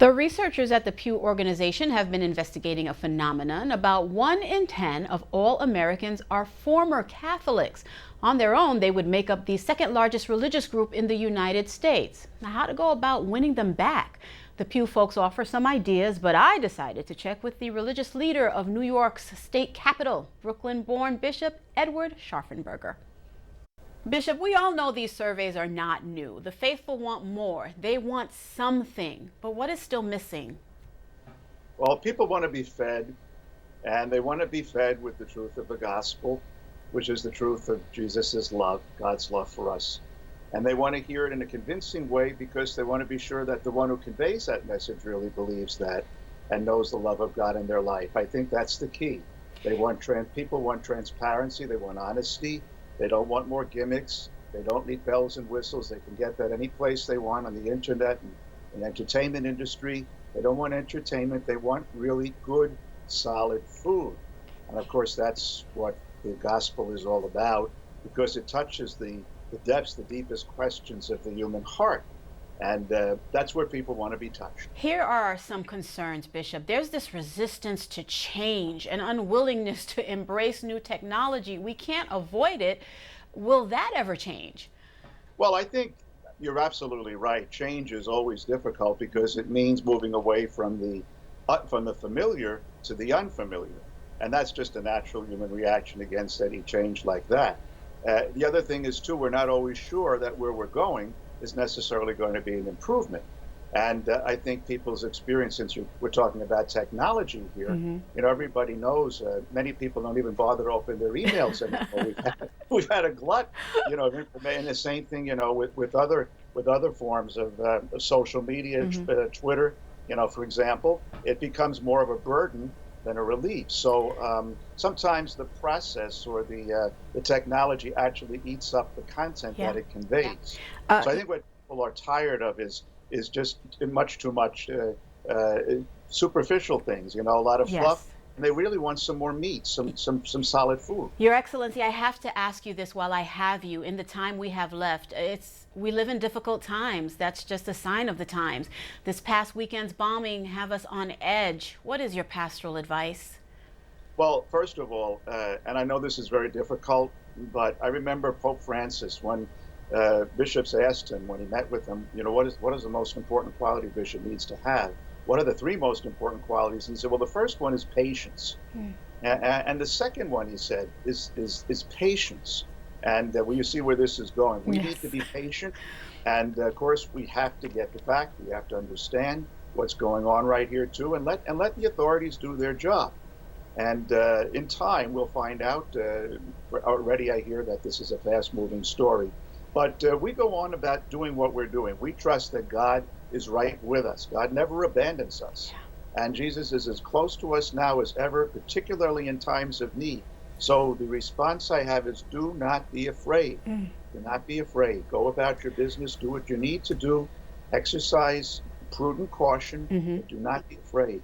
The researchers at the Pew Organization have been investigating a phenomenon. About 1 in 10 of all Americans are former Catholics. On their own, they would make up the second largest religious group in the United States. Now, how to go about winning them back? The Pew folks offer some ideas, but I decided to check with the religious leader of New York's state capital, Brooklyn-born Bishop Edward Scharfenberger. Bishop, we all know these surveys are not new. The faithful want more. They want something. But what is still missing? Well, people want to be fed, and they want to be fed with the truth of the gospel, which is the truth of Jesus' love, God's love for us. And they want to hear it in a convincing way because they want to be sure that the one who conveys that message really believes that and knows the love of God in their life. I think that's the key. People want transparency, they want honesty. They don't want more gimmicks. They don't need bells and whistles. They can get that any place they want on the internet and the entertainment industry. They don't want entertainment. They want really good, solid food. And of course, that's what the gospel is all about, because it touches the depths, the deepest questions of the human heart. And that's where people want to be touched. Here are some concerns, Bishop. There's this resistance to change, an unwillingness to embrace new technology. We can't avoid it. Will that ever change? Well, I think you're absolutely right. Change is always difficult because it means moving away from the familiar to the unfamiliar. And that's just a natural human reaction against any change like that. The other thing is, too, we're not always sure that where we're going is necessarily going to be an improvement. And I think people's experience, since we're talking about technology here, everybody knows many people don't even bother to open their emails anymore. We've had a glut, of information. And the same thing, with other forms of social media, Twitter, for example, it becomes more of a burden than a relief. So sometimes the process or the technology actually eats up the content that it conveys. So I think what people are tired of is just much too much superficial things, a lot of fluff. And they really want some more meat, some solid food. Your Excellency, I have to ask you this while I have you. In the time we have left, we live in difficult times. That's just a sign of the times. This past weekend's bombing have us on edge. What is your pastoral advice? Well, first of all, and I know this is very difficult, but I remember Pope Francis when bishops asked him when he met with them, what is the most important quality a bishop needs to have? What are the three most important qualities? And he said, well, the first one is patience. And the second one, he said, is patience. And you see where this is going. We need to be patient. And of course, we have to get the fact. We have to understand what's going on right here, too, and let the authorities do their job. And in time, we'll find out. Already I hear that this is a fast-moving story. But we go on about doing what we're doing. We trust that God is right with us. God never abandons us. And Jesus is as close to us now as ever, particularly in times of need. So the response I have is, do not be afraid. Do not be afraid. Go about your business. Do what you need to do. Exercise prudent caution. But do not be afraid.